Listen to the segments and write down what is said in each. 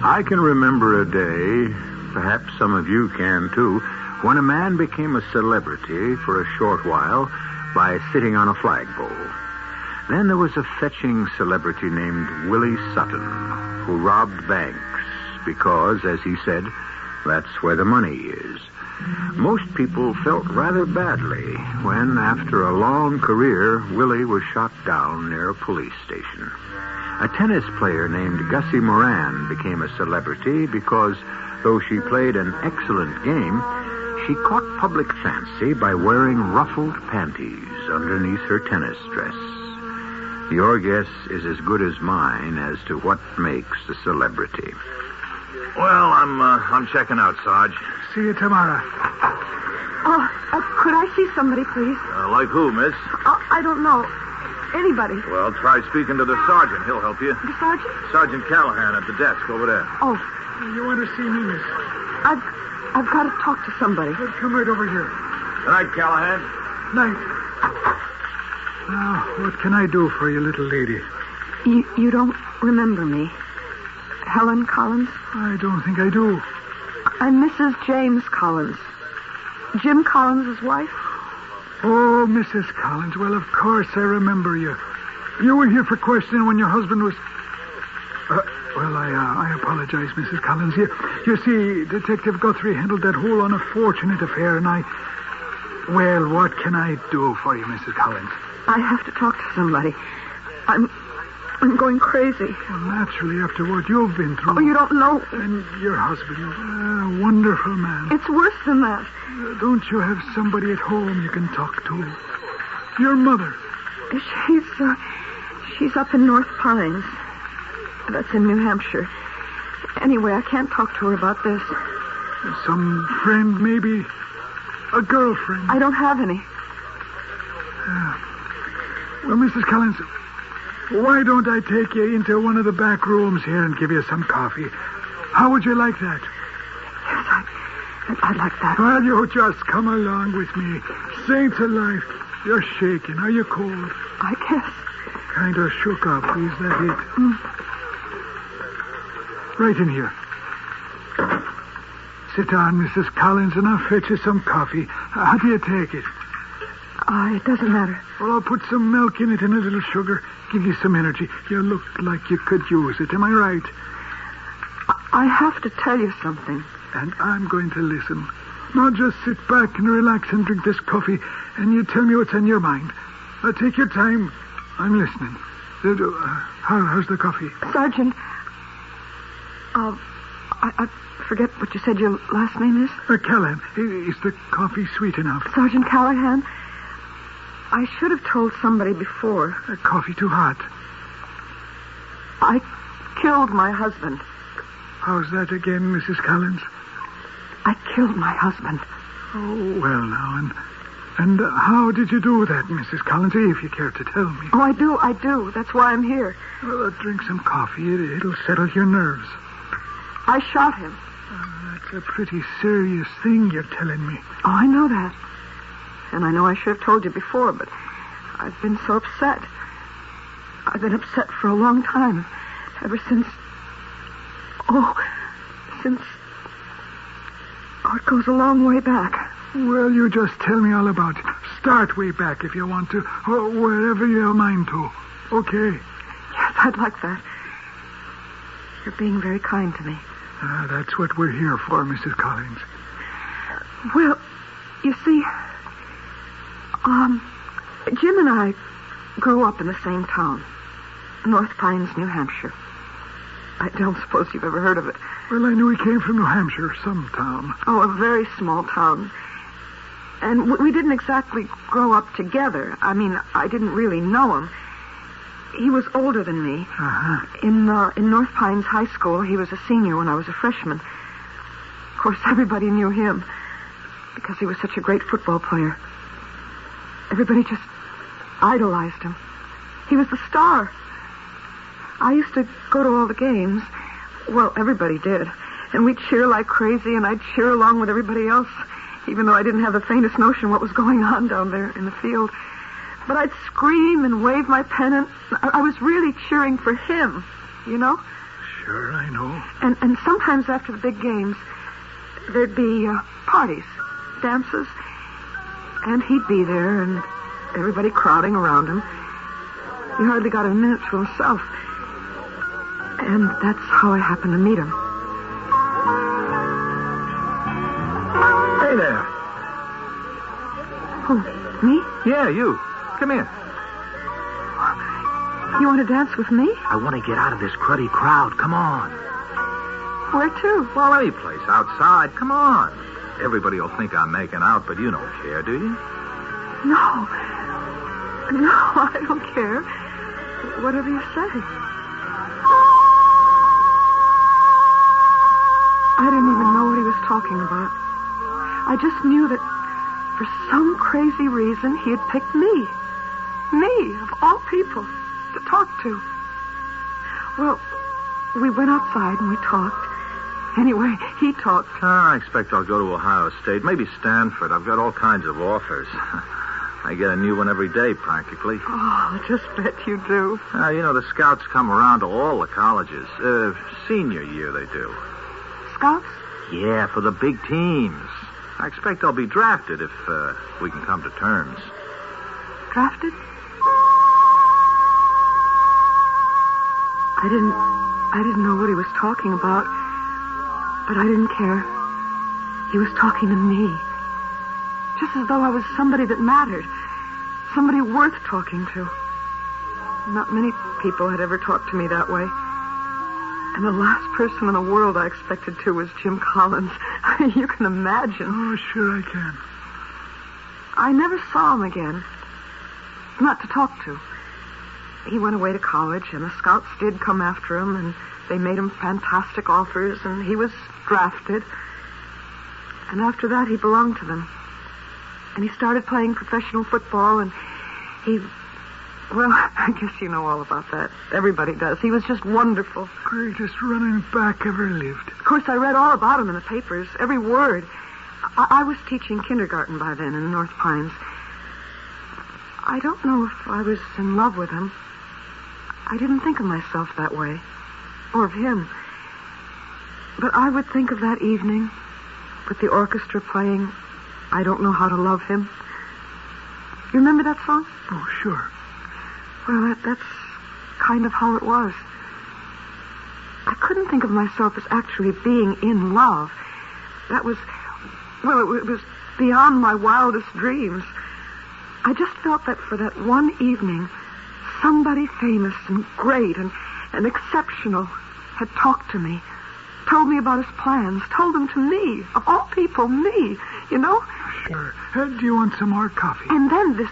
I can remember a day, perhaps some of you can too, when a man became a celebrity for a short while by sitting on a flagpole. Then there was a fetching celebrity named Willie Sutton, who robbed banks because, as he said, that's where the money is. Most people felt rather badly when, after a long career, Willie was shot down near a police station. A tennis player named Gussie Moran became a celebrity because, though she played an excellent game, she caught public fancy by wearing ruffled panties underneath her tennis dress. Your guess is as good as mine as to what makes a celebrity. Well, I'm checking out, Sarge. See you tomorrow. Could I see somebody, please? Like who, miss? I don't know. Anybody. Well, try speaking to the sergeant. He'll help you. The sergeant? Sergeant Callahan at the desk over there. Oh. You want to see me, miss? I've got to talk to somebody. Well, come right over here. Good night, Callahan. Night. Now, what can I do for you, little lady? You don't remember me? Helen Collins? I don't think I do. I'm Mrs. James Collins. Jim Collins' wife? Oh, Mrs. Collins. Well, of course I remember you. You were here for questioning when your husband was... I apologize, Mrs. Collins. You see, Detective Guthrie handled that whole unfortunate affair, and Well, what can I do for you, Mrs. Collins? I have to talk to somebody. I'm going crazy. Well, naturally, after what you've been through. Oh, you don't know. And your husband, a wonderful man. It's worse than that. Don't you have somebody at home you can talk to? Your mother. She's up in North Pines. That's in New Hampshire. Anyway, I can't talk to her about this. Some friend, maybe? A girlfriend? I don't have any. Well, Mrs. Collins, why don't I take you into one of the back rooms here and give you some coffee? How would you like that? Yes, I'd like that. Well, you just come along with me. Saints alive. You're shaking. Are you cold? I guess. Kind of shook up. Is that it? Right in here. Sit down, Mrs. Collins, and I'll fetch you some coffee. How do you take it? It doesn't matter. Well, I'll put some milk in it and a little sugar. Give you some energy. You look like you could use it. Am I right? I have to tell you something. And I'm going to listen. Now just sit back and relax and drink this coffee, and you tell me what's on your mind. Take your time. I'm listening. How's the coffee? Sergeant, I forget what you said your last name is. Callahan. Is the coffee sweet enough? Sergeant Callahan, I should have told somebody before. Coffee too hot. I killed my husband. How's that again, Mrs. Collins? I killed my husband. Oh, well, now, and how did you do that, Mrs. Collins, if you care to tell me? Oh, I do. That's why I'm here. Well, drink some coffee. It'll settle your nerves. I shot him. That's a pretty serious thing you're telling me. Oh, I know that. And I know I should have told you before, but I've been so upset. I've been upset for a long time. Ever since... it goes a long way back. Well, you just tell me all about it. Start way back if you want to, or wherever you're mind to. Okay? Yes, I'd like that. You're being very kind to me. That's what we're here for, Mrs. Collins. Well, you see, Jim and I grew up in the same town, North Pines, New Hampshire. I don't suppose you've ever heard of it. Well, I knew he came from New Hampshire, some town. Oh, a very small town. And we didn't exactly grow up together. I mean, I didn't really know him. He was older than me. Uh-huh. In North Pines High School, he was a senior when I was a freshman. Of course, everybody knew him because he was such a great football player. Everybody just idolized him. He was the star. I used to go to all the games. Well, everybody did. And we'd cheer like crazy, and I'd cheer along with everybody else. even though I didn't have the faintest notion what was going on down there in the field. But I'd scream and wave my pennant. I was really cheering for him, you know? Sure, I know. And sometimes after the big games, there'd be parties, dances, and he'd be there and everybody crowding around him. He hardly got a minute to himself. And that's how I happened to meet him. Hey there. Who, me? Yeah, you. Come here. You want to dance with me? I want to get out of this cruddy crowd. Come on. Where to? Well, any place. Outside. Come on. Everybody will think I'm making out, but you don't care, do you? No. No, I don't care. Whatever you say. I didn't even know what he was talking about. I just knew that for some crazy reason he had picked me. Me, of all people, to talk to. Well, we went outside and we talked. Anyway, he talked. I expect I'll go to Ohio State, maybe Stanford. I've got all kinds of offers. I get a new one every day, practically. Oh, I just bet you do. You know, the scouts come around to all the colleges. Senior year, they do. Scouts? Yeah, for the big teams. I expect I'll be drafted if we can come to terms. Drafted? I didn't know what he was talking about, but I didn't care. He was talking to me. Just as though I was somebody that mattered. Somebody worth talking to. Not many people had ever talked to me that way. And the last person in the world I expected to was Jim Collins. You can imagine. Oh, sure I can. I never saw him again. Not to talk to. He went away to college, and the scouts did come after him, and they made him fantastic offers, and he was drafted. And after that, he belonged to them. And he started playing professional football, and well, I guess you know all about that. Everybody does. He was just wonderful. Greatest running back ever lived. Of course, I read all about him in the papers, every word. I was teaching kindergarten by then in North Pines. I don't know if I was in love with him. I didn't think of myself that way, or of him. But I would think of that evening with the orchestra playing I Don't Know How to Love Him. You remember that song? Oh, sure. Well, that's kind of how it was. I couldn't think of myself as actually being in love. That was, well, it was beyond my wildest dreams. I just felt that for that one evening, somebody famous and great and exceptional had talked to me, told me about his plans, told them to me, of all people, me, you know? Sure. Do you want some more coffee? And then this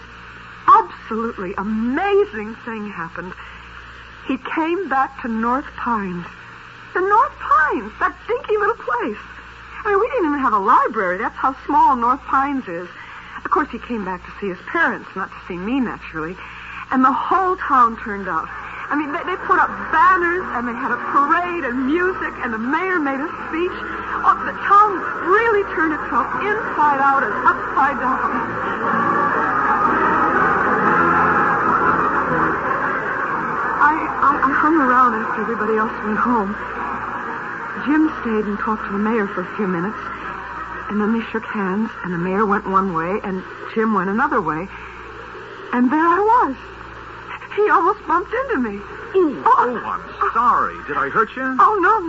absolutely amazing thing happened. He came back to North Pines. The North Pines, that dinky little place. I mean, we didn't even have a library. That's how small North Pines is. Of course, he came back to see his parents, not to see me, naturally. And the whole town turned out. I mean, they put up banners, and they had a parade and music, and the mayor made a speech. Oh, the town really turned itself inside out and upside down. I hung around after everybody else went home. Jim stayed and talked to the mayor for a few minutes, and then they shook hands, and the mayor went one way, and Jim went another way. And there I was. He almost bumped into me. I'm sorry. Did I hurt you? Oh, no.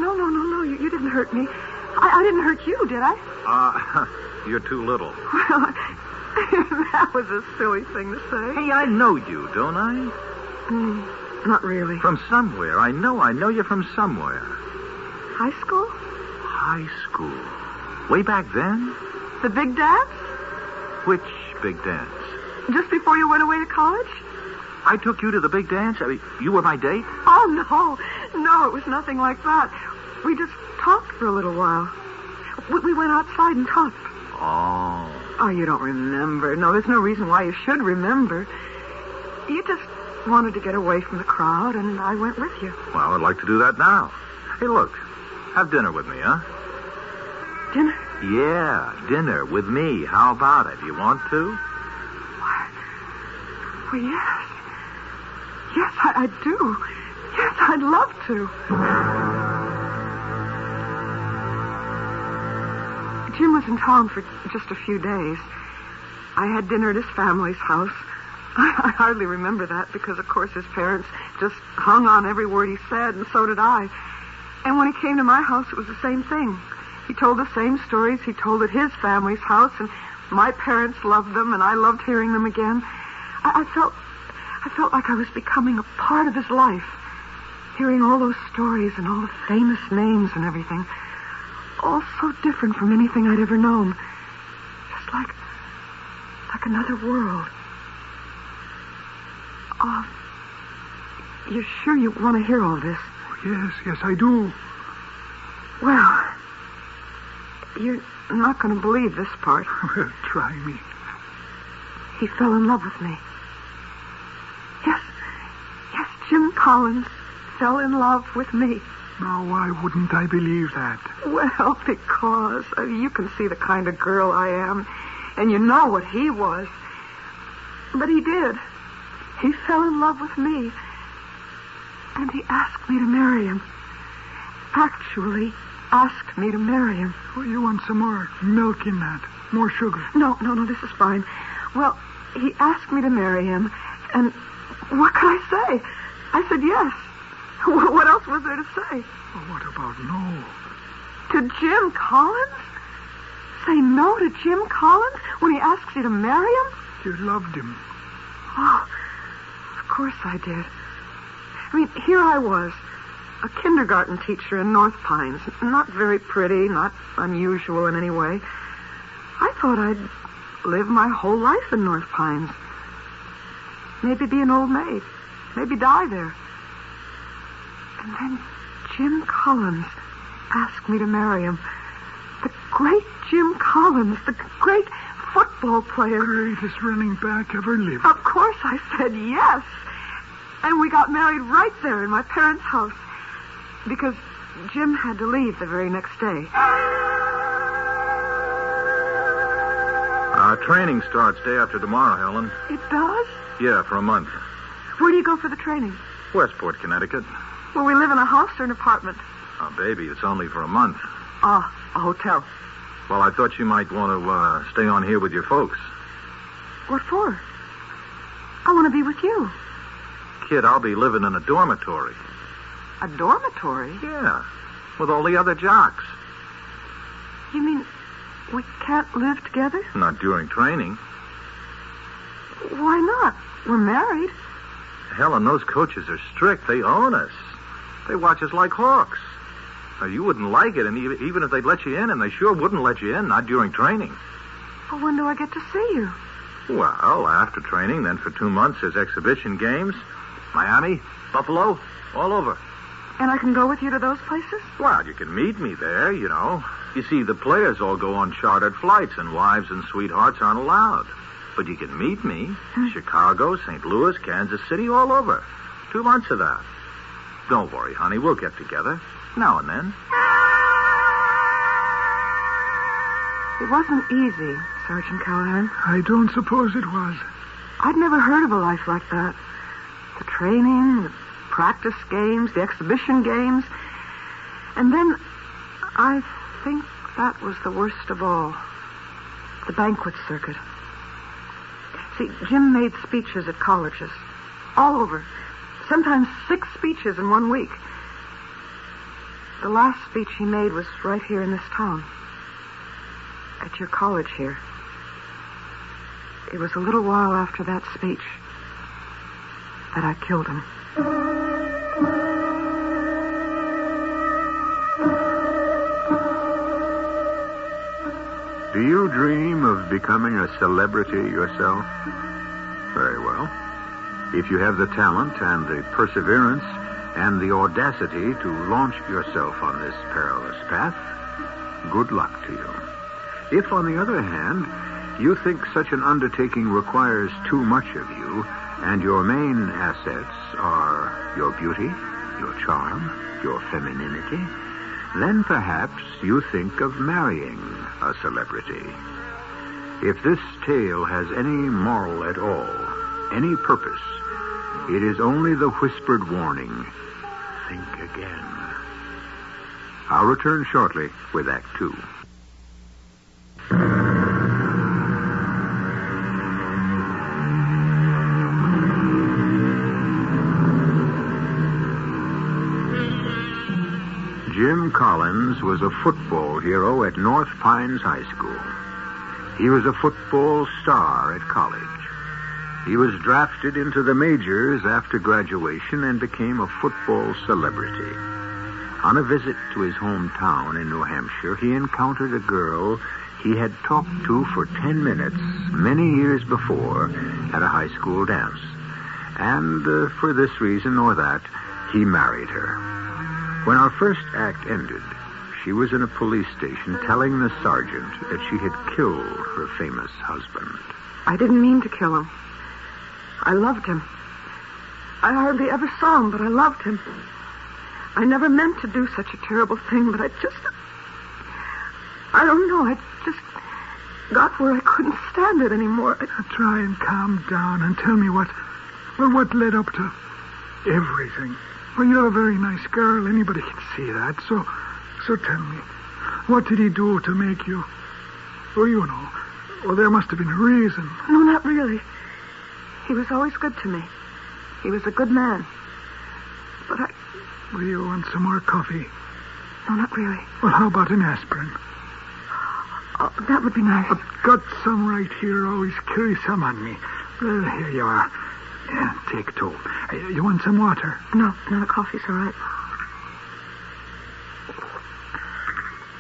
You didn't hurt me. I didn't hurt you, did I? You're too little. Well, that was a silly thing to say. Hey, I know you, don't I? Not really. From somewhere. I know you from somewhere. High school? High school. Way back then? The big dance? Which big dance? Just before you went away to college? I took you to the big dance? I mean, you were my date? Oh, no, it was nothing like that. We just talked for a little while. We went outside and talked. Oh, you don't remember. No, there's no reason why you should remember. You just wanted to get away from the crowd, and I went with you. Well, I'd like to do that now. Hey, look, have dinner with me, huh? Dinner? Yeah, dinner with me. How about it? You want to? Well, yes. Yes, I do. Yes, I'd love to. Jim was in town for just a few days. I had dinner at his family's house. I hardly remember that because, of course, his parents just hung on every word he said, and so did I. And when he came to my house, it was the same thing. He told the same stories he told at his family's house, and my parents loved them, and I loved hearing them again. I felt like I was becoming a part of his life, hearing all those stories and all the famous names and everything, all so different from anything I'd ever known. Just like another world. Oh, you're sure you want to hear all this? Yes, I do. Well, you're not going to believe this part. Well, try me. He fell in love with me. Yes, Jim Collins fell in love with me. Now, why wouldn't I believe that? Well, because you can see the kind of girl I am, and you know what he was. But he did. He fell in love with me, and he asked me to marry him. Actually, asked me to marry him. Oh, you want some more milk in that? More sugar? No, this is fine. Well, he asked me to marry him, and what could I say? I said yes. What else was there to say? Well, what about no? To Jim Collins? Say no to Jim Collins when he asks you to marry him? You loved him. Oh, of course I did. I mean, here I was, a kindergarten teacher in North Pines. Not very pretty, not unusual in any way. I thought I'd live my whole life in North Pines. Maybe be an old maid. Maybe die there. And then Jim Collins asked me to marry him. The great Jim Collins, the great football player. Greatest running back ever lived. Of course I said yes. And we got married right there in my parents' house. Because Jim had to leave the very next day. Training starts day after tomorrow, Helen. It does? Yeah, for a month. Where do you go for the training? Westport, Connecticut. Will we live in a house or an apartment? Oh, baby, it's only for a month. A hotel. Well, I thought you might want to stay on here with your folks. What for? I want to be with you. Kid, I'll be living in a dormitory. A dormitory? Yeah, with all the other jocks. You mean we can't live together? Not during training. Why not? We're married. Helen, those coaches are strict. They own us. They watch us like hawks. Now, you wouldn't like it, and even if they'd let you in, and they sure wouldn't let you in, not during training. Well, when do I get to see you? Well, after training, then for 2 months, there's exhibition games. Miami, Buffalo, all over. And I can go with you to those places? Well, you can meet me there, you know. You see, the players all go on chartered flights, and wives and sweethearts aren't allowed. But you can meet me. Chicago, St. Louis, Kansas City, all over. 2 months of that. Don't worry, honey. We'll get together. Now and then. It wasn't easy, Sergeant Callahan. I don't suppose it was. I'd never heard of a life like that. The training, the practice games, the exhibition games. And then I think that was the worst of all. The banquet circuit. See, Jim made speeches at colleges. All over. Sometimes 6 speeches in 1 week. The last speech he made was right here in this town. At your college here. It was a little while after that speech that I killed him. Do you dream of becoming a celebrity yourself? Very well. If you have the talent and the perseverance and the audacity to launch yourself on this perilous path, good luck to you. If, on the other hand, you think such an undertaking requires too much of you, and your main assets are your beauty, your charm, your femininity, then perhaps you think of marrying a celebrity. If this tale has any moral at all, any purpose, it is only the whispered warning, think again. I'll return shortly with Act 2. Jim Collins was a football hero at North Pines High School. He was a football star at college. He was drafted into the majors after graduation and became a football celebrity. On a visit to his hometown in New Hampshire, he encountered a girl he had talked to for 10 minutes many years before at a high school dance. And for this reason or that, he married her. When our first act ended, she was in a police station telling the sergeant that she had killed her famous husband. I didn't mean to kill him. I loved him. I hardly ever saw him, but I loved him. I never meant to do such a terrible thing, but I don't know, I just got where I couldn't stand it anymore. Try and calm down and tell me what led up to everything. Well, you're a very nice girl. Anybody can see that. So tell me, what did he do to make you? Oh, you know. Well, there must have been a reason. No, not really. He was always good to me. He was a good man. But Will you want some more coffee? No, not really. Well, how about an aspirin? Oh, that would be nice. I've got some right here. Always carry some on me. Well, here you are. Yeah, take 2. You want some water? No, the coffee's all right.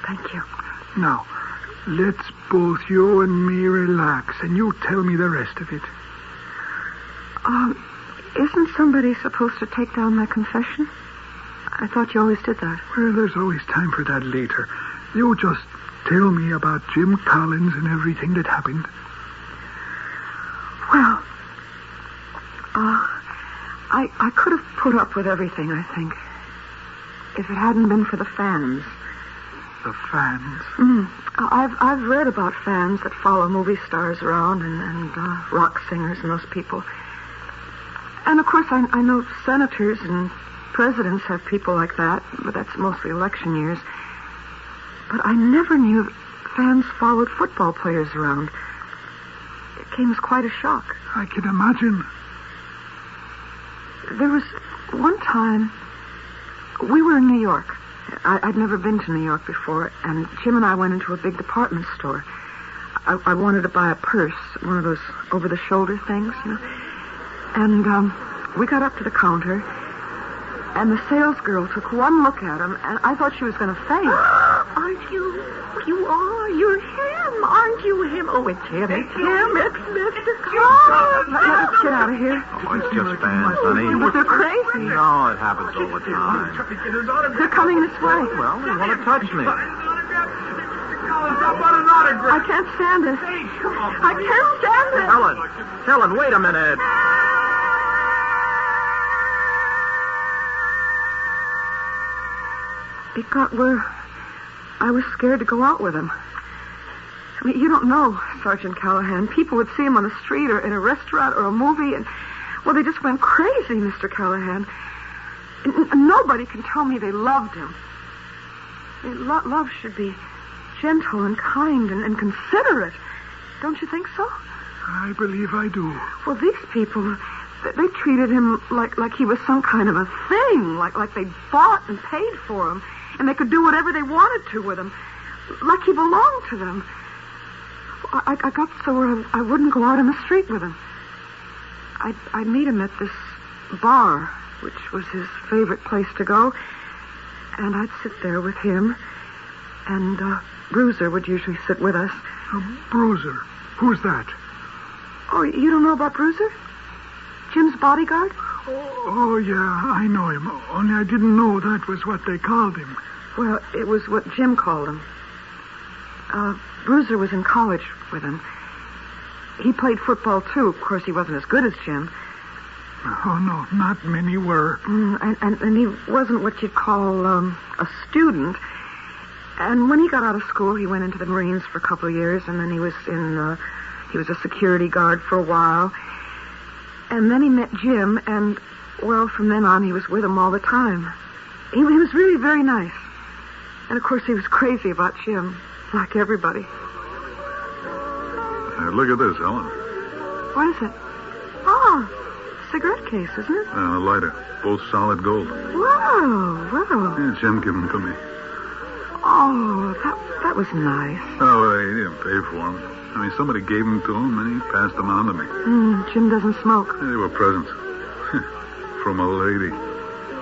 Thank you. Now, let's both you and me relax, and you tell me the rest of it. Isn't somebody supposed to take down my confession? I thought you always did that. Well, there's always time for that later. You just tell me about Jim Collins and everything that happened. Well, I could have put up with everything, I think, if it hadn't been for the fans. The fans? I've read about fans that follow movie stars around and rock singers and those people. And, of course, I know senators and presidents have people like that, but that's mostly election years. But I never knew fans followed football players around. It came as quite a shock. I can imagine. There was one time, we were in New York. I'd never been to New York before, and Jim and I went into a big department store. I wanted to buy a purse, one of those over-the-shoulder things, you know. And we got up to the counter, and the salesgirl took one look at him, and I thought she was going to faint. Aren't you? You are. You're him. Aren't you him? Oh, it's him. It's him. It's Mr. Collins. Let's get out of here. Oh, it's just fans, honey. But they're crazy. No, it happens all the time. They're coming this way. Well, they want to touch me. I can't stand it. I can't stand it. Helen, wait a minute. It got where I was scared to go out with him. I mean, you don't know, Sergeant Callahan. People would see him on the street or in a restaurant or a movie, and, well, they just went crazy, Mr. Callahan. And nobody can tell me they loved him. I mean, love should be gentle and kind and considerate. Don't you think so? I believe I do. Well, these people, they treated him like he was some kind of a thing, like they bought and paid for him, and they could do whatever they wanted to with him, like he belonged to them. I got so where I wouldn't go out in the street with him. I'd meet him at this bar, which was his favorite place to go, and I'd sit there with him, and Bruiser would usually sit with us. Bruiser? Who's that? Oh, you don't know about Bruiser? Jim's bodyguard? Oh, yeah, I know him. Only I didn't know that was what they called him. Well, it was what Jim called him. Bruiser was in college with him. He played football, too. Of course, he wasn't as good as Jim. Oh, no, not many were. And he wasn't what you'd call a student. And when he got out of school, he went into the Marines for a couple of years, and then he was a security guard for a while. And then he met Jim, and, well, from then on, he was with him all the time. He was really very nice. And, of course, he was crazy about Jim, like everybody. Look at this, Helen. What is it? Oh, cigarette case, isn't it? A lighter. Both solid gold. Whoa. Yeah, Jim gave them to me. Oh, that was nice. Oh, he didn't pay for them. I mean, somebody gave them to him, and he passed them on to me. Jim doesn't smoke. They were presents. From a lady.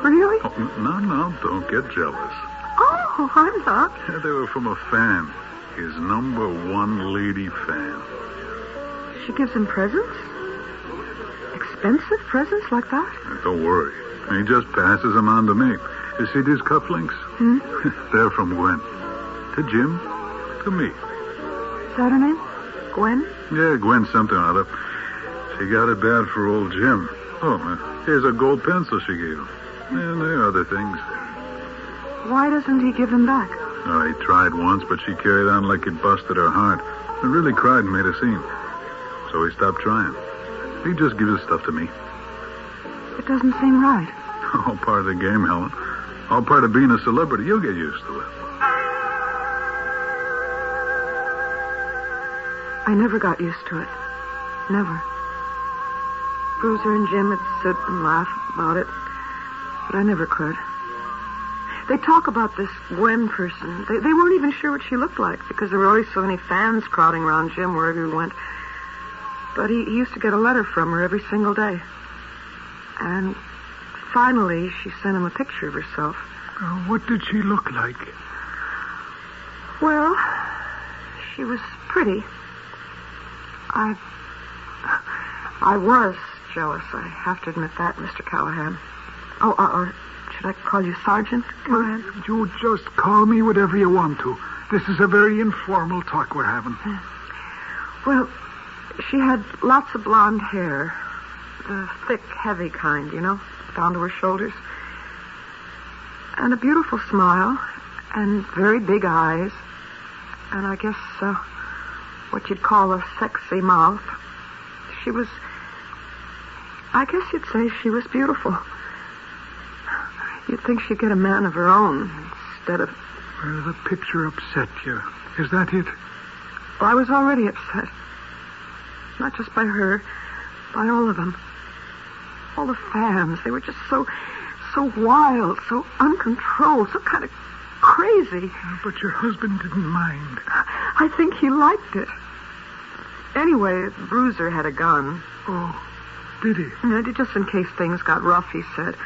Really? Oh, no, don't get jealous. Oh, I'm not. Yeah, they were from a fan. His #1 lady fan. She gives him presents? Expensive presents like that? Don't worry. He just passes them on to me. You see these cufflinks? They're from Gwen. To Jim, to me. Is that her name? Gwen? Yeah, Gwen something or other. She got it bad for old Jim. Oh, here's a gold pencil she gave him. And there are other things. Why doesn't he give them back? Oh, he tried once, but she carried on like it busted her heart. He really cried and made a scene. So he stopped trying. He just gives his stuff to me. It doesn't seem right. All part of the game, Helen. All part of being a celebrity. You'll get used to it. I never got used to it. Never. Bruiser and Jim would sit and laugh about it, but I never could. They talk about this Gwen person. They weren't even sure what she looked like because there were always so many fans crowding around Jim wherever he went. But he used to get a letter from her every single day. And finally, she sent him a picture of herself. What did she look like? Well, she was pretty. I was jealous. I have to admit that, Mr. Callahan. Should I call you Sergeant Callahan? You just call me whatever you want to. This is a very informal talk we're having. Well, she had lots of blonde hair. The thick, heavy kind, down to her shoulders. And a beautiful smile. And very big eyes. And I guess what you'd call a sexy mouth. I guess you'd say she was beautiful. You'd think she'd get a man of her own instead of... Well, the picture upset you. Is that it? Well, I was already upset. Not just by her, by all of them. All the fans. They were just so wild, so uncontrolled, so kind of crazy. But your husband didn't mind. I think he liked it. Anyway, Bruiser had a gun. Oh, did he? Just in case things got rough, he said.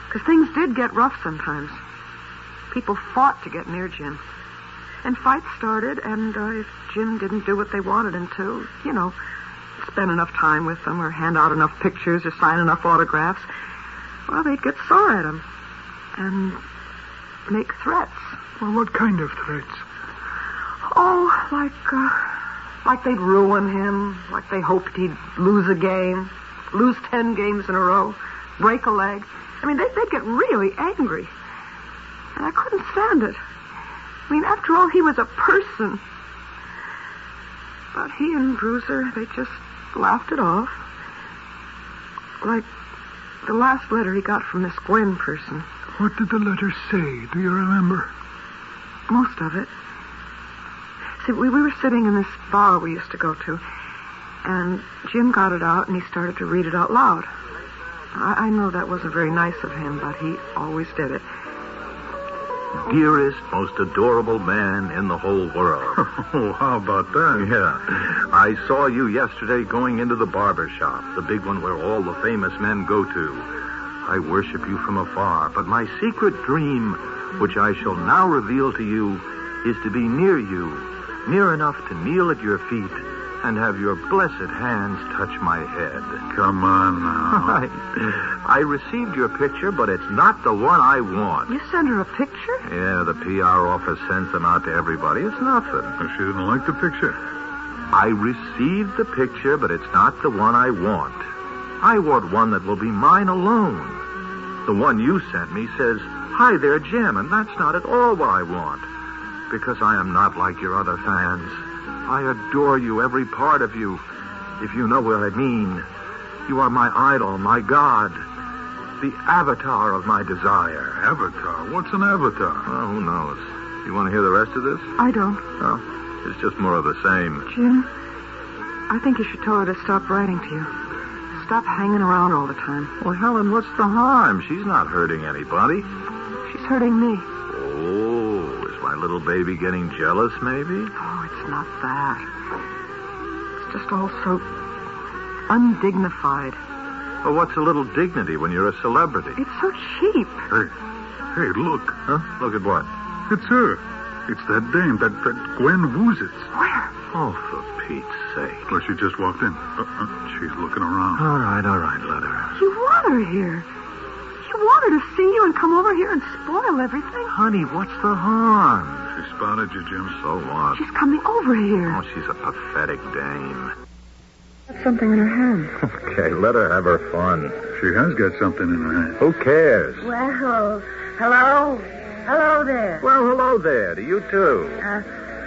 Because things did get rough sometimes. People fought to get near Jim. And fights started, and if Jim didn't do what they wanted him to, spend enough time with them or hand out enough pictures or sign enough autographs, well, they'd get sore at him and make threats. Well, what kind of threats? Oh, like they'd ruin him, like they hoped he'd lose a game, lose 10 games in a row, break a leg. I mean, they'd get really angry. And I couldn't stand it. I mean, after all, he was a person. But he and Bruiser, they just laughed it off. Like the last letter he got from this Gwen person. What did the letter say? Do you remember? Most of it. See, we were sitting in this bar we used to go to, and Jim got it out, and he started to read it out loud. I know that wasn't very nice of him, but he always did it. Dearest, most adorable man in the whole world. Oh, how about that? Yeah. I saw you yesterday going into the barber shop, the big one where all the famous men go to. I worship you from afar, but my secret dream, which I shall now reveal to you, is to be near you, near enough to kneel at your feet and have your blessed hands touch my head. Come on now. I received your picture, but it's not the one I want. You sent her a picture? Yeah, the PR office sends them out to everybody. It's nothing. She didn't like the picture. I received the picture, but it's not the one I want. I want one that will be mine alone. The one you sent me says, "Hi there, Jim," and that's not at all what I want. because I am not like your other fans. I adore you, every part of you, if you know what I mean. You are my idol, my god, the avatar of my desire. Avatar? What's an avatar? Well, who knows? You want to hear the rest of this? I don't. Oh, it's just more of the same. Jim, I think you should tell her to stop writing to you. Stop hanging around all the time. Well, Helen, what's the harm? She's not hurting anybody. She's hurting me. Oh, is my little baby getting jealous, maybe? Oh, it's not that. It's just all so undignified. Well, what's a little dignity when you're a celebrity? It's so cheap. Hey, look. Huh? Look at what? It's her. It's that dame, that Gwen Woozitz. Where? Oh, for Pete's sake. Well, she just walked in. She's looking around. All right, let her. You want her here. You want her to see you and come over here and spoil everything. Honey, what's the harm? She spotted you, Jim. So what? She's coming over here. Oh, she's a pathetic dame. Got something in her hand. Okay, let her have her fun. She has got something in her hand. Who cares? Well, hello? Hello there. Well, hello there to you, too.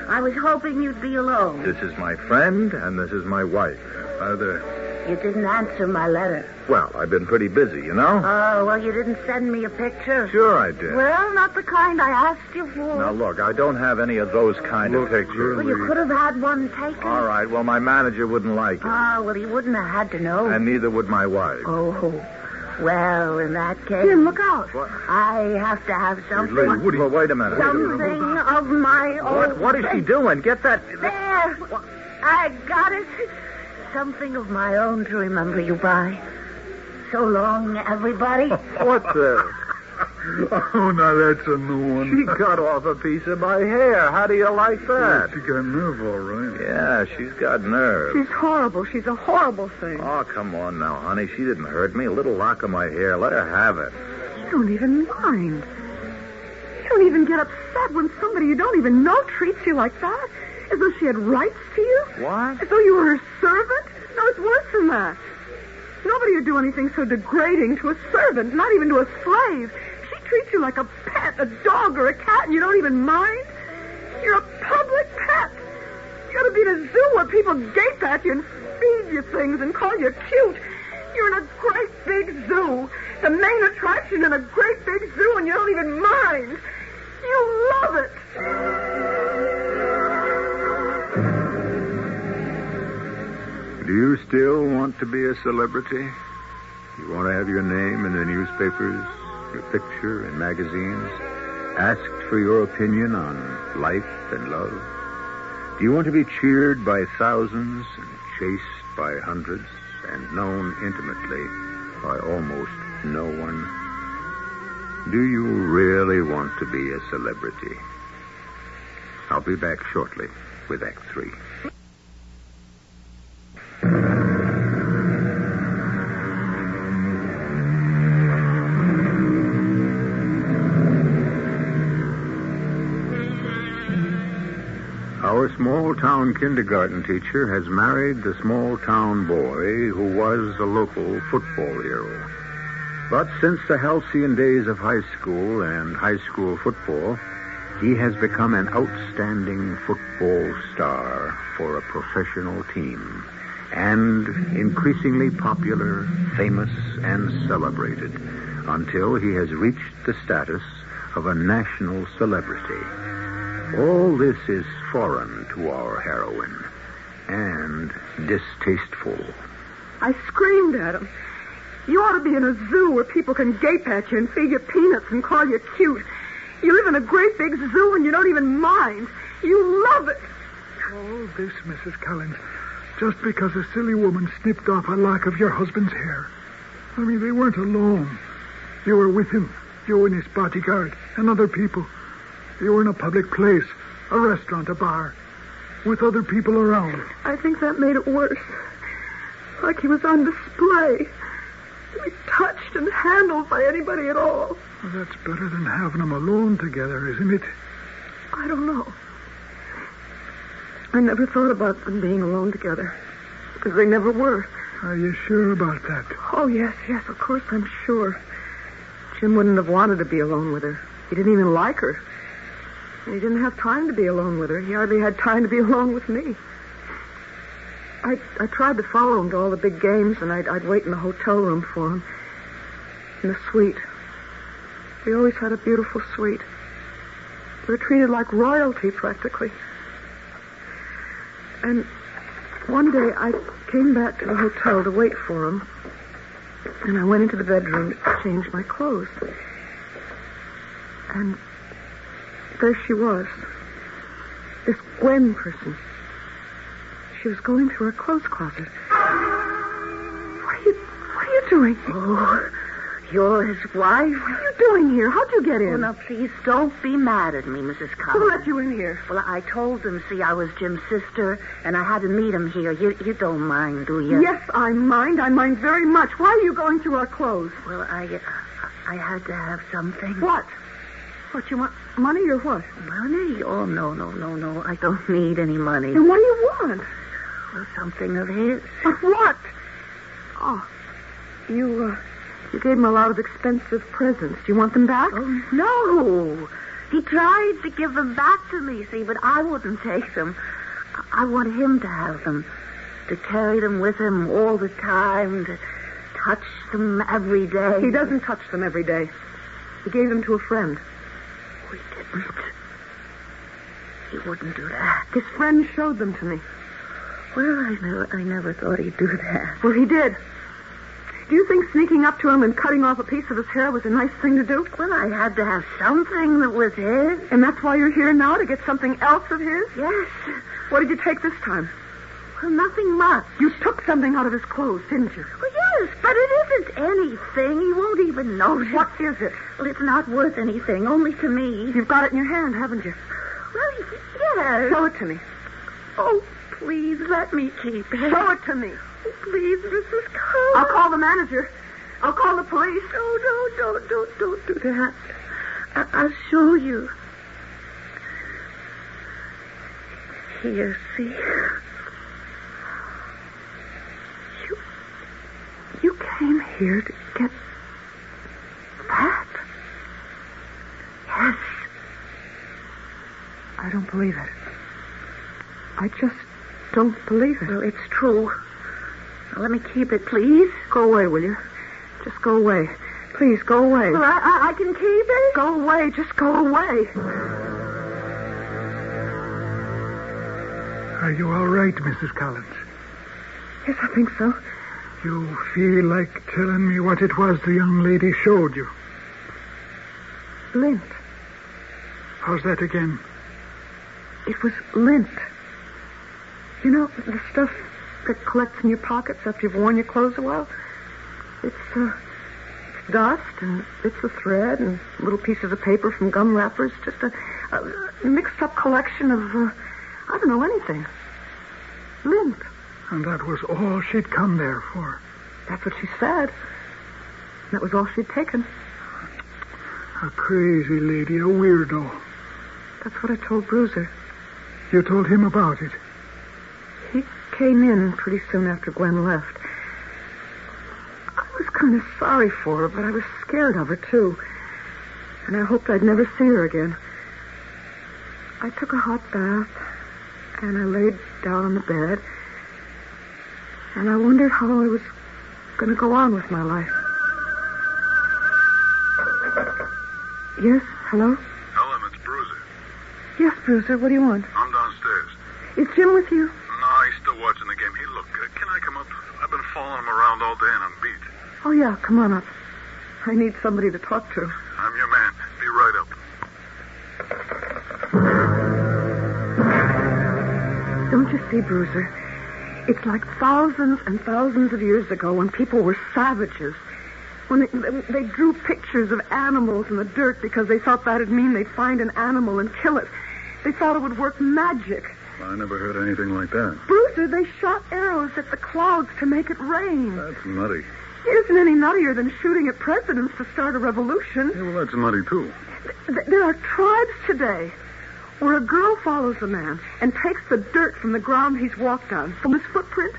I was hoping you'd be alone. This is my friend, and this is my wife. Hi there. You didn't answer my letter. Well, I've been pretty busy, you know? Oh, well, you didn't send me a picture. Sure I did. Well, not the kind I asked you for. Now, look, I don't have any of those kind of pictures. Well, you could have had one taken. All right, well, my manager wouldn't like it. Oh, well, he wouldn't have had to know. And neither would my wife. Oh, well, in that case... Jim, look out. What? I have to have something... Well, wait a minute. Something of my own... What is she doing? Get that... There! I got it. Something of my own to remember you by. So long, everybody. What the... Oh, now that's a new one. She cut off a piece of my hair. How do you like that? She got nerve, all right. Yeah, she's got nerve. She's horrible. She's a horrible thing. Oh, come on now, honey. She didn't hurt me. A little lock of my hair. Let her have it. You don't even mind. You don't even get upset when somebody you don't even know treats you like that. As though she had rights to you. What? As though you were her servant. No, it's worse than that. Nobody would do anything so degrading to a servant, not even to a slave. She treats you like a pet, a dog or a cat, and you don't even mind. You're a public pet. You ought to be in a zoo where people gape at you and feed you things and call you cute. You're in a great big zoo, the main attraction in a great big zoo, and you don't even mind. You love it. Do you still want to be a celebrity? You want to have your name in the newspapers, your picture in magazines, asked for your opinion on life and love? Do you want to be cheered by thousands and chased by hundreds and known intimately by almost no one? Do you really want to be a celebrity? I'll be back shortly with Act 3. Our small-town kindergarten teacher has married the small-town boy who was a local football hero. But since the halcyon days of high school and high school football, he has become an outstanding football star for a professional team, and increasingly popular, famous, and celebrated, until he has reached the status of a national celebrity. All this is foreign to our heroine, and distasteful. I screamed at him. You ought to be in a zoo where people can gape at you and feed you peanuts and call you cute. You live in a great big zoo and you don't even mind. You love it. Oh, this, Mrs. Collins, just because a silly woman snipped off a lock of your husband's hair. I mean, they weren't alone. You were with him, you and his bodyguard, and other people. You were in a public place, a restaurant, a bar, with other people around. I think that made it worse. Like he was on display. To be touched and handled by anybody at all. Well, that's better than having them alone together, isn't it? I don't know. I never thought about them being alone together. Because they never were. Are you sure about that? Oh, yes, of course I'm sure. Jim wouldn't have wanted to be alone with her. He didn't even like her. And he didn't have time to be alone with her. He hardly had time to be alone with me. I tried to follow him to all the big games, and I'd wait in the hotel room for him. In the suite. He always had a beautiful suite. We were treated like royalty, practically. And one day I came back to the hotel to wait for him, and I went into the bedroom to change my clothes. And there she was. This Gwen person. She was going through her clothes closet. What are you doing? Oh, you're his wife? What are you doing here? How'd you get in? Oh, now, please, don't be mad at me, Mrs. Collins. Who let you in here? Well, I told them, see, I was Jim's sister, and I had to meet him here. You don't mind, do you? Yes, I mind. I mind very much. Why are you going through our clothes? Well, I had to have something. What? What, you want money or what? Money? Oh, no. I don't need any money. Then what do you want? Well, something of his. But what? Oh, you gave him a lot of expensive presents. Do you want them back? Oh, no. He tried to give them back to me, see, but I wouldn't take them. I want him to have them, to carry them with him all the time, to touch them every day. He doesn't touch them every day. He gave them to a friend. We didn't. He wouldn't do that. His friend showed them to me. Well, I never thought he'd do that. Well, he did. Do you think sneaking up to him and cutting off a piece of his hair was a nice thing to do? Well, I had to have something that was his. And that's why you're here now, to get something else of his? Yes. What did you take this time? Well, nothing much. You took something out of his clothes, didn't you? Well, yes, but it isn't anything. He won't even notice. What is it? Well, it's not worth anything, only to me. You've got it in your hand, haven't you? Well, yes. Show it to me. Oh, please, let me keep it. Show it to me. Oh, please, Mrs. Collins. I'll call the manager. I'll call the police. No, don't do that. I'll show you. Here, see. You came here to get that? Yes. I don't believe it. I just don't believe it. Well, it's true. Now, let me keep it, please. Go away, will you? Just go away. Please, go away. Well, I can keep it. Go away. Just go away. Are you all right, Mrs. Collins? Yes, I think so. You feel like telling me what it was the young lady showed you? Lint. How's that again? It was lint. You know, the stuff that collects in your pockets after you've worn your clothes a while? It's dust and bits of thread and little pieces of paper from gum wrappers. Just a mixed-up collection of, I don't know, anything. Lint. And that was all she'd come there for? That's what she said. That was all she'd taken. A crazy lady, a weirdo. That's what I told Bruiser. You told him about it? He came in pretty soon after Gwen left. I was kind of sorry for her, but I was scared of her, too. And I hoped I'd never see her again. I took a hot bath, and I laid down on the bed, and I wondered how I was going to go on with my life. Yes, hello? Helen, it's Bruiser. Yes, Bruiser, what do you want? I'm downstairs. Is Jim with you? No, he's still watching the game. Hey, look, can I come up? I've been following him around all day and I'm beat. Oh, yeah, come on up. I need somebody to talk to. I'm your man. Be right up. Don't you see, Bruiser? It's like thousands and thousands of years ago when people were savages. When they drew pictures of animals in the dirt because they thought that'd mean they'd find an animal and kill it. They thought it would work magic. I never heard anything like that. Bruiser, they shot arrows at the clouds to make it rain. That's nutty. It isn't any nuttier than shooting at presidents to start a revolution. Yeah, well, that's nutty, too. There are tribes today where a girl follows a man and takes the dirt from the ground he's walked on, from his footprint,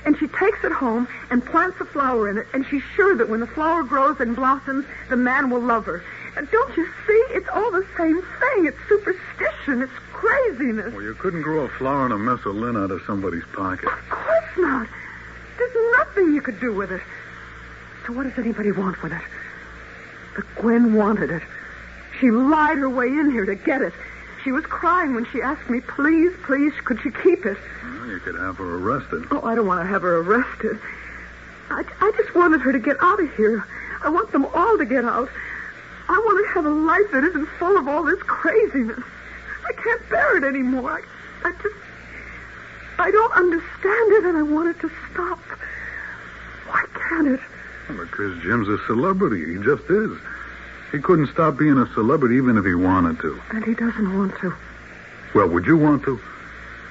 and she takes it home and plants a flower in it, and she's sure that when the flower grows and blossoms, the man will love her. Don't you see? It's all the same thing. It's superstition. It's craziness. Well, you couldn't grow a flower and a mess of lint out of somebody's pocket. Of course not. There's nothing you could do with it. So what does anybody want with it? But Gwen wanted it. She lied her way in here to get it. She was crying when she asked me, please, could she keep it? Well, you could have her arrested. Oh, I don't want to have her arrested. I just wanted her to get out of here. I want them all to get out. I want to have a life that isn't full of all this craziness. I can't bear it anymore. I don't understand it, and I want it to stop. Why can't it? Well, because Jim's a celebrity. He just is. He couldn't stop being a celebrity even if he wanted to. And he doesn't want to. Well, would you want to?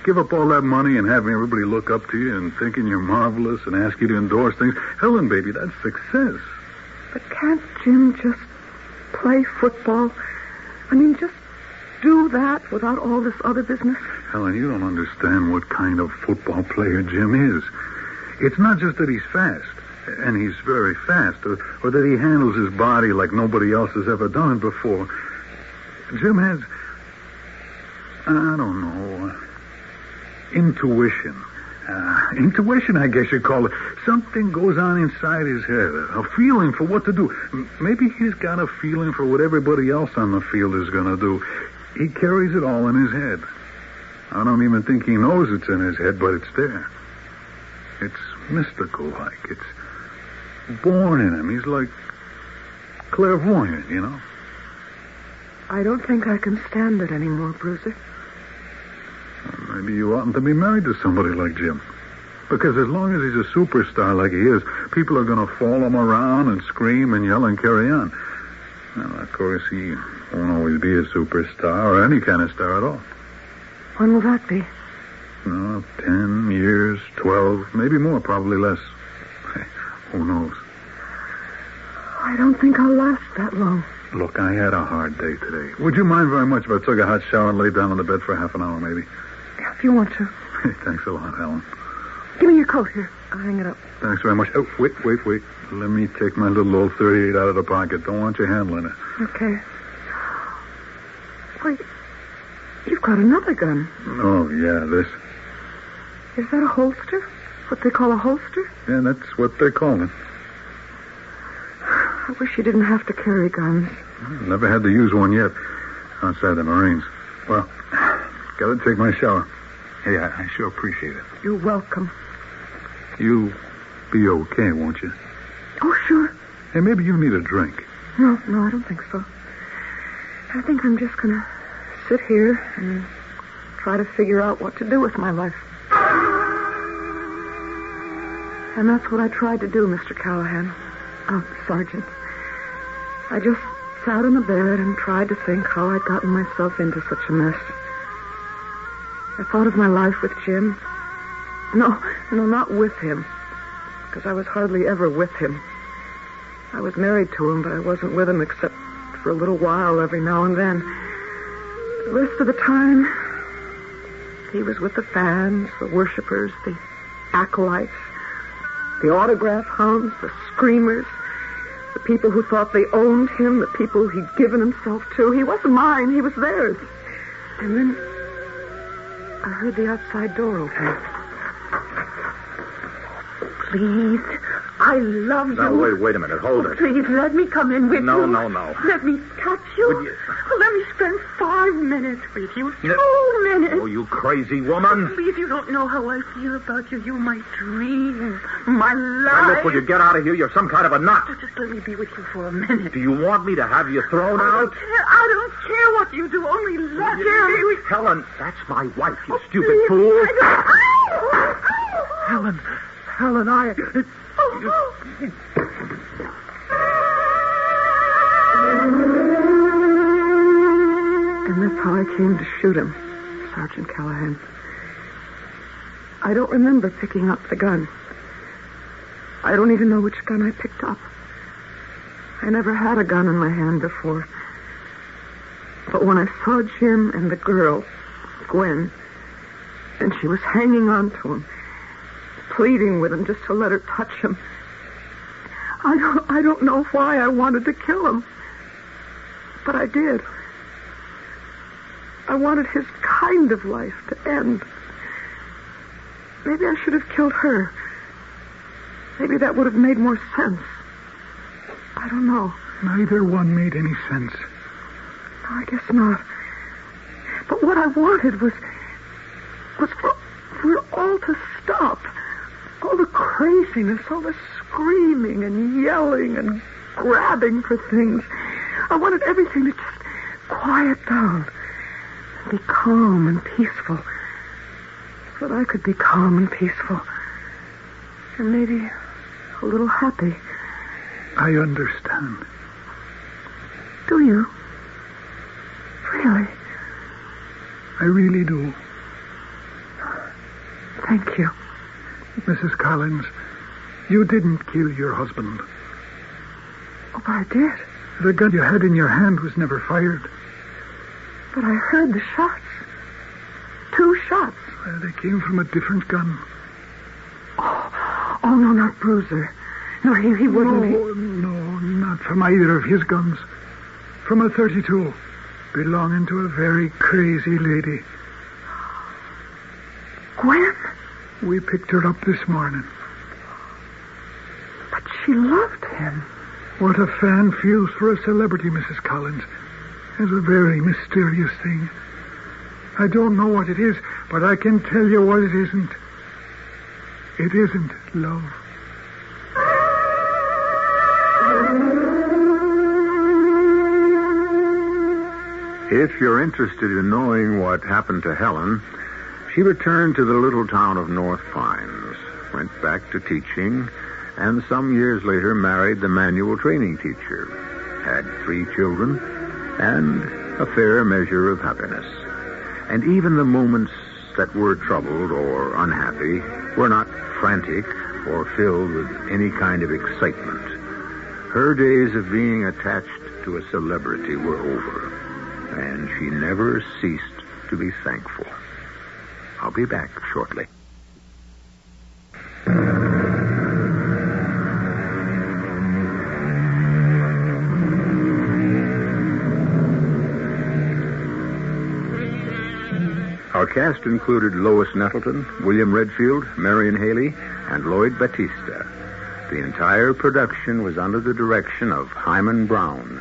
Give up all that money and having everybody look up to you and thinking you're marvelous and ask you to endorse things. Helen, baby, that's success. But can't Jim just play football? I mean, just do that without all this other business? Helen, you don't understand what kind of football player Jim is. It's not just that he's fast, and he's very fast, or that he handles his body like nobody else has ever done it before. Jim has, I don't know, intuition. Intuition, I guess you'd call it. Something goes on inside his head, a feeling for what to do. Maybe he's got a feeling for what everybody else on the field is going to do. He carries it all in his head. I don't even think he knows it's in his head, but it's there. It's mystical-like. It's born in him. He's like clairvoyant, you know? I don't think I can stand it anymore, Bruiser. Maybe you oughtn't to be married to somebody like Jim. Because as long as he's a superstar like he is, people are going to follow him around and scream and yell and carry on. Well, of course, he won't always be a superstar or any kind of star at all. When will that be? 10 years, 12, maybe more, probably less. Who knows? I don't think I'll last that long. Look, I had a hard day today. Would you mind very much if I took a hot shower and laid down on the bed for half an hour, maybe? If you want to. Hey, thanks a lot, Helen. Give me your coat here. I'll hang it up. Thanks very much. Oh, wait. Let me take my little old .38 out of the pocket. Don't want you handling it. Okay. Wait. You've got another gun. Oh, yeah, this. Is that a holster? What they call a holster? Yeah, that's what they call it. I wish you didn't have to carry guns. Never had to use one yet outside the Marines. Well, got to take my shower. Hey, I sure appreciate it. You're welcome. You'll be okay, won't you? Oh, sure. Hey, maybe you need a drink. No, I don't think so. I think I'm just going to sit here and try to figure out what to do with my life. And that's what I tried to do, Mr. Callahan. Oh, Sergeant. I just sat in the bed and tried to think how I'd gotten myself into such a mess. I thought of my life with Jim. No, not with him. Because I was hardly ever with him. I was married to him, but I wasn't with him except for a little while every now and then. The rest of the time, he was with the fans, the worshipers, the acolytes, the autograph hounds, the screamers, the people who thought they owned him, the people he'd given himself to. He wasn't mine, he was theirs. And then I heard the outside door open. Please, I love you. Now, wait a minute. Hold it. Please, let me come in with you. No. Let me touch you. Would you? Let me spend 5 minutes with you. 2 minutes. Oh, you crazy woman. Please, you don't know how I feel about you. You're my dream, my life. Now, look, will you get out of here? You're some kind of a nut. Oh, just let me be with you for a minute. Do you want me to have you thrown out? I don't care what you do. Only let me. Helen, that's my wife, you stupid Please, fool. Helen, And that's how I came to shoot him, Sergeant Callahan. I don't remember picking up the gun. I don't even know which gun I picked up. I never had a gun in my hand before. But when I saw Jim and the girl, Gwen, and she was hanging on to him, pleading with him just to let her touch him, I don't know why I wanted to kill him. But I did. I wanted his kind of life to end. Maybe I should have killed her. Maybe that would have made more sense. I don't know. Neither one made any sense. No, I guess not. But what I wanted was for it all to stop. All the craziness, all the screaming and yelling and grabbing for things. I wanted everything to just quiet down and be calm and peaceful. So that I could be calm and peaceful. And maybe a little happy. I understand. Do you? Really? I really do. Thank you. Mrs. Collins, you didn't kill your husband. Oh, but I did. The gun you had in your hand was never fired. But I heard the shots. 2 shots. They came from a different gun. Oh, no, not Bruiser. No, he wouldn't. No, not from either of his guns. From a .32, belonging to a very crazy lady. Gwen? We picked her up this morning. But she loved him. What a fan feels for a celebrity, Mrs. Collins, is a very mysterious thing. I don't know what it is, but I can tell you what it isn't. It isn't love. If you're interested in knowing what happened to Helen, she returned to the little town of North Pines, went back to teaching, and some years later married the manual training teacher, had 3 children, and a fair measure of happiness. And even the moments that were troubled or unhappy were not frantic or filled with any kind of excitement. Her days of being attached to a celebrity were over, and she never ceased to be thankful. I'll be back shortly. Our cast included Lois Nettleton, William Redfield, Marion Haley, and Lloyd Batista. The entire production was under the direction of Himan Brown.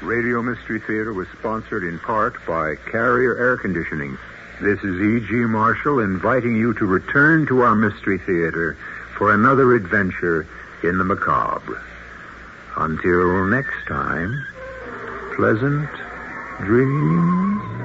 Radio Mystery Theater was sponsored in part by Carrier Air Conditioning. This is E.G. Marshall inviting you to return to our Mystery Theater for another adventure in the macabre. Until next time, pleasant dreams.